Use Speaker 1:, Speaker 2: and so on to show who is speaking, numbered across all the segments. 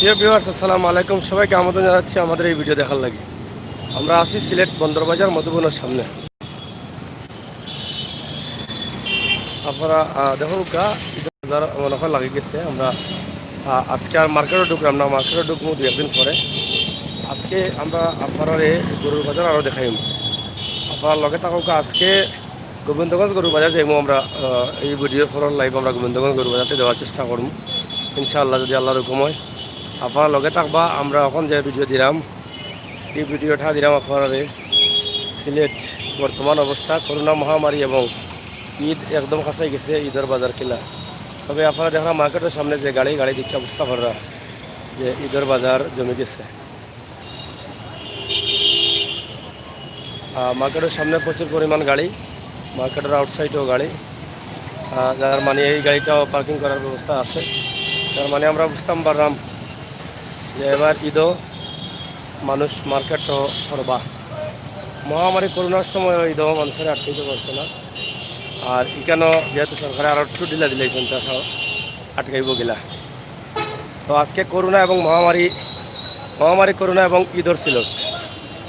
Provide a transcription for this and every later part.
Speaker 1: প্রিয় ভিউয়ার্স, আসসালামু আলাইকুম। সবাইকে আমন্ত্রণ জানাচ্ছি আমাদের এই ভিডিও দেখার লাগি। আমরা আছি সিলেট বন্দরবাজার মধুবনের সামনে। আপনারা দেখুন বাজার মনে হয় লাগে গেছে। আমরা আজকে আর মার্কেটও ঢুকলাম না, মার্কেটও ঢুকবো দু একদিন পরে। আজকে আমরা আপনারা গরুর বাজার আরও দেখাইম। আপনার লগে থাকুক আজকে গোবিন্দগঞ্জ গরুর বাজার যাইমু। আমরা এই ভিডিওর ফোন লাইভ আমরা গোবিন্দগঞ্জ গরুর বাজারতে দেওয়ার চেষ্টা করবো ইনশাআল্লাহ, যদি আল্লাহর হুকুম হয়। আপনার লগে থাকবা। আমরা এখন যে ভিডিও দিলাম এই ভিডিওটা দিলাম আপনারা সিলেট বর্তমান অবস্থা, করোনা মহামারী এবং ঈদ একদম কাছাই গেছে, ঈদের বাজার কিলা। তবে আপনারা দেখলাম মার্কেটের সামনে যে গাড়ি দীক্ষা অবস্থা করা যে ঈদের বাজার জমে গেছে। মার্কেটের সামনে প্রচুর পরিমাণ গাড়ি, মার্কেটের আউটসাইডেও গাড়ি। যার মানে এই গাড়িটাও পার্কিং করার ব্যবস্থা আছে। তার মানে আমরা বুঝতাম পারলাম যে এবার ঈদও মানুষ মার্কেটও করবা। মহামারী করোনার সময় ঈদও মানুষের আটকাইতে পারছে না। আর এখানেও যেহেতু সরকারে আরও একটু ঢিলা দিলেছেন, তাছাড়াও আটকাইব গেলা। তো আজকে করোনা এবং মহামারী করোনা এবং ঈদর ছিল।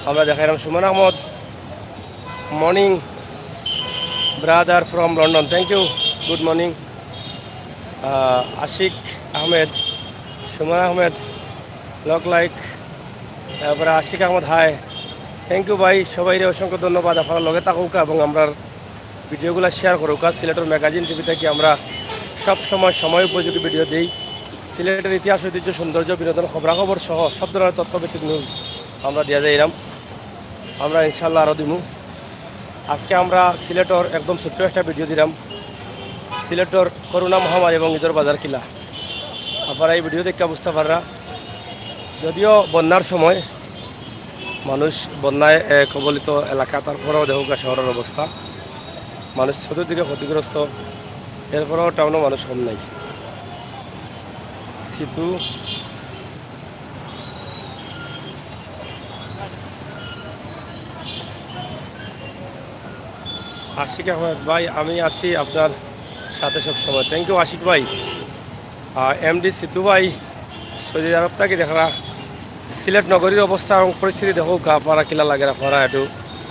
Speaker 1: আমরা দেখাইলাম Suman Ahmed, morning brother from London, thank you, good morning. Ashik Ahmed, Suman Ahmed লক লাইক, তারপরে Ashik Ahmed hi, thank you ভাই। সবাই অসংখ্য ধন্যবাদ। আপনারা লগে থাকুক এবং আমরা ভিডিওগুলো শেয়ার করুক। সিলেটের ম্যাগাজিন টিভি থেকে আমরা সব সময় উপযোগী ভিডিও দিই। সিলেটের ইতিহাস, ঐতিহ্য, সৌন্দর্য, বিনোদন, খবরাখবর সহ সব ধরনের তথ্যভিত্তিক নিউজ আমরা দেওয়া যাই এরাম। আমরা ইনশাল্লাহ আরও দিব। আজকে আমরা সিলেটর একদম ছোট্ট একটা ভিডিও দিলাম, সিলেটর করোনা মহামারী এবং ঈদের বাজার কিলা। আপনারা এই ভিডিও দেখতে বুঝতে পাররা। যদিও বন্যার সময় মানুষ বন্যায় কবলিত এলাকা, তারপরেও দেহুকা শহরের অবস্থা, মানুষ চতুর্দিকে ক্ষতিগ্রস্ত। এরপরেও টাউনও মানুষ কম নাই। সিতু আশিক আহমেদ ভাই, আমি আছি আপনার সাথে সব সময়, থ্যাংক ইউ আশিক ভাই। এমডি সিতু ভাই, সৌদি আরব থেকে দেখা সিলেট নগরীর অবস্থা এবং পরিস্থিতি দেখো আপনারা কিলা লাগে, আপনারা একটু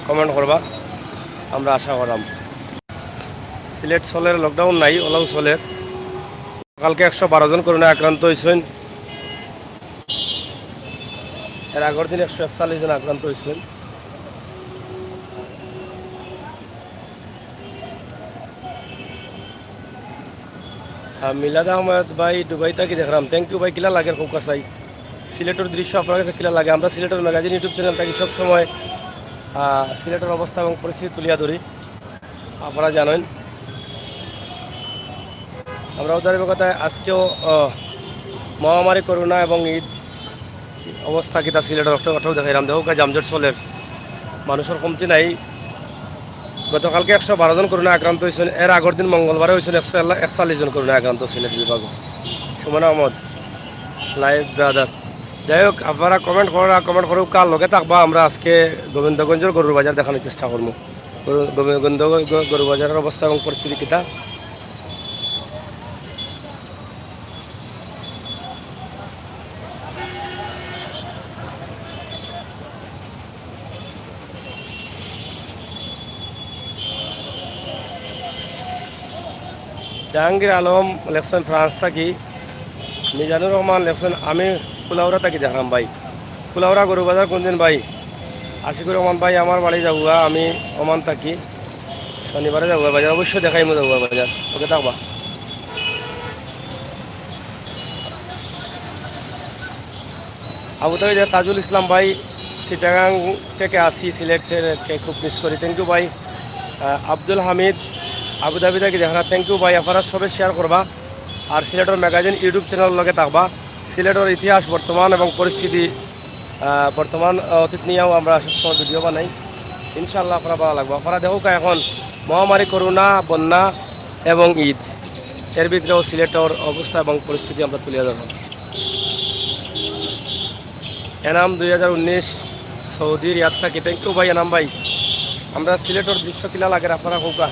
Speaker 1: কমেন্ট করবা, আমরা আশা করাম। সিলেট চলের লকডাউন নাই, ওলাও চলের। কালকে 112 জন করোনা আক্রান্ত হয়েছেন। এর আগের দিন 141 জন আক্রান্ত হয়েছেন। মিলাদ আহমেদ ভাই, দুবাই থেকে দেখলাম, থ্যাংক ইউ ভাই। কিলা লাগে খুব কাছাই সিলেটের দৃশ্য আপনার কাছে কিলা লাগে। আমরা সিলেটের ম্যাগাজিন ইউটিউব চ্যানেল থাকি সবসময় সিলেটের অবস্থা এবং পরিস্থিতি তুলিয়া ধরি, আপনারা জানেন। আমরা উদাহরণিকতায় আজকেও মহামারী করোনা এবং ঈদ অবস্থা কিতা সিলেটের কথাও দেখাইলাম। দেখো জামজট চলের, মানুষের কমতি নাই। গতকালকে 112 জন করোনা আক্রান্ত হয়েছেন। এর আগের দিন মঙ্গলবারে হয়েছেন 141 জন করোনা আক্রান্ত সিলেট বিভাগ। Suman Ahmed live brother. যাই হোক, আপনারা কমেন্ট করুক কার লগে থাকবা। আমরা আজকে গোবিন্দগঞ্জের গরুর বাজার দেখানোর চেষ্টা করবো। গোবিন্দ গরুর বাজারের অবস্থা এবং পরিস্থিতি কিতা। জাহাঙ্গীর আলম লেখছেন ফ্রান্স থাকি। মিজানুর রহমান লেখছেন আমি কুলাউড়া থাকি দেখলাম ভাই। কুলাউড়া গরু বাজার কোনদিন ভাই? আশিকুর রহমান ভাই, আমার বাড়ি যাবুয়া, আমি ওমান থাকি। শনিবারে যাবুয়া বাজার, অবশ্যই দেখাইমু যাবুয়া বাজার, ওকে থাকবা। আবু তাই তাজুল ইসলাম ভাই, চিটাগাং থেকে আসি, সিলেটকে খুব মিস করি, থ্যাংক ইউ ভাই। আব্দুল হামিদ আবুধাবি থেকে দেখা, থ্যাংক ইউ ভাই। আপনারা সবে শেয়ার করবা আর সিলেটের ম্যাগাজিন ইউটিউব চ্যানেল লগে থাকবা। সিলেটের ইতিহাস, বর্তমান এবং পরিস্থিতি, বর্তমান অতীত নিয়েও আমরা সবসময় ভিডিও বানাই। ইনশাআল্লাহ আপনারা ভালো লাগবে। আপনারা দেখুক এখন মহামারী করোনা, বন্যা এবং ঈদ, এর ভিতরেও সিলেটের অবস্থা এবং পরিস্থিতি আমরা তুলে ধরব। এনাম 2019 সৌদির ইয়াদ থাকি, থ্যাংক ইউ ভাই এনাম ভাই। আমরা সিলেটের দৃশ্য কিলা লাগে আপনারা হোকা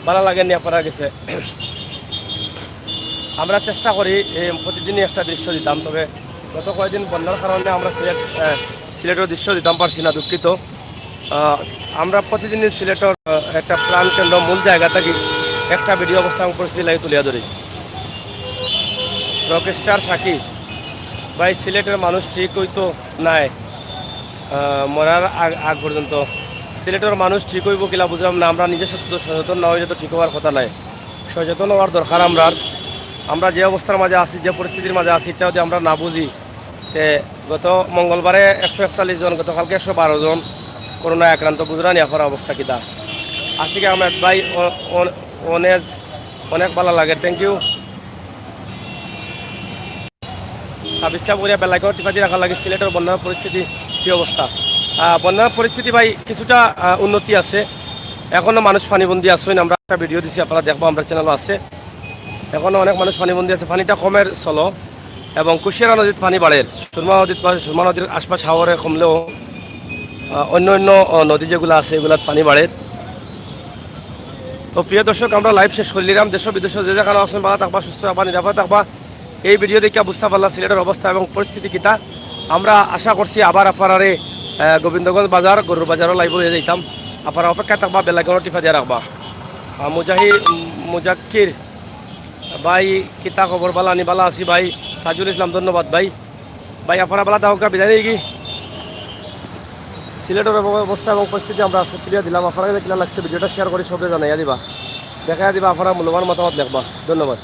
Speaker 1: ভালো লাগেনি, আপনারা গেছে। আমরা চেষ্টা করি প্রতিদিনই একটা দৃশ্য দিতাম, তবে গত কয়েকদিন বন্যার কারণে আমরা সিলেটের দৃশ্য দিতাম পারছি না, দুঃখিত। আমরা প্রতিদিন সিলেটের একটা প্রাণ কেন্দ্র মূল জায়গা থাকি একটা ভিডিও অবস্থা পরিস্থিতি লাগে তুলিয়া ধরি। রকস্টার সাকিব ভাই, সিলেটের মানুষ ঠিক হইতো নাই মরার আগ পর্যন্ত। সিলেটের মানুষ ঠিক হইব কিলা বুঝলাম না। আমরা নিজে সচেতন না হইলে তো ঠিক হওয়ার কথা নাই। সচেতন হওয়ার দরকার। আমরা যে অবস্থার মাঝে আছি, যে পরিস্থিতির মাঝে আছি, এটা যদি আমরা না বুঝি, গত মঙ্গলবারে 141 জন, গতকালকে 112 জন করোনা আক্রান্ত। গুজরানি এখন অবস্থা কিতা। আশিক আহমেদ ভাই, অনেক ভালো লাগে, থ্যাংক ইউ। সাবস্ক্রাইব করিয়া বেলাইকন টিপাতি রাখা লাগে। সিলেটের বন্যার পরিস্থিতি কী অবস্থা? বন্যার পরিস্থিতি ভাই কিছুটা উন্নতি আছে, এখনও মানুষ পানিবন্দি আসছেন। আমরা একটা ভিডিও দিছি, আপনারা দেখবো, আমরা চ্যানেলও আছে। এখনও অনেক মানুষ পানিবন্দি আছে, পানিটা কমের চলো। এবং কুশিয়ারা নদীর পানি বাড়ে, সুরমা নদীর আশপাশ হাওরে কমলেও অন্য অন্য নদী যেগুলো আছে এগুলোর পানি বাড়ে। তো প্রিয় দর্শক, আমরা লাইভ শেষ করলাম। দেশ বিদেশ যে যেখানে আসেন ভালো থাকবা, সুস্থ থাকবা, নিরাপদ থাকবা। এই ভিডিও দেখে বুঝতে পারলাম সিলেটের অবস্থা এবং পরিস্থিতি কিতা। আমরা আশা করছি আবার আপনারে গোবিন্দগঞ্জ বাজার, গরুর বাজারও লাইভ হয়ে যাইতাম। আপনারা অপেক্ষা থাকবা, বেলাইকন টিপা দিয়ে রাখবা। মুজাক্কির ভাই, কিতা খবর? বালা আনি বালা আছি ভাই। তাজুল ইসলাম, ধন্যবাদ ভাই। আপনারা বেলা তাহকা বিদায় নেই কি? সিলেটের অবস্থা এবং পরিস্থিতি আমরা আজকে তুলিয়া দিলাম। আপনারা কিনা লাগছে ভিডিওটা শেয়ার করে সবে জানাইয়া দিবা, দেখাইয়া দিবা, আপনারা মূল্যবান মতামত লিখবা। ধন্যবাদ।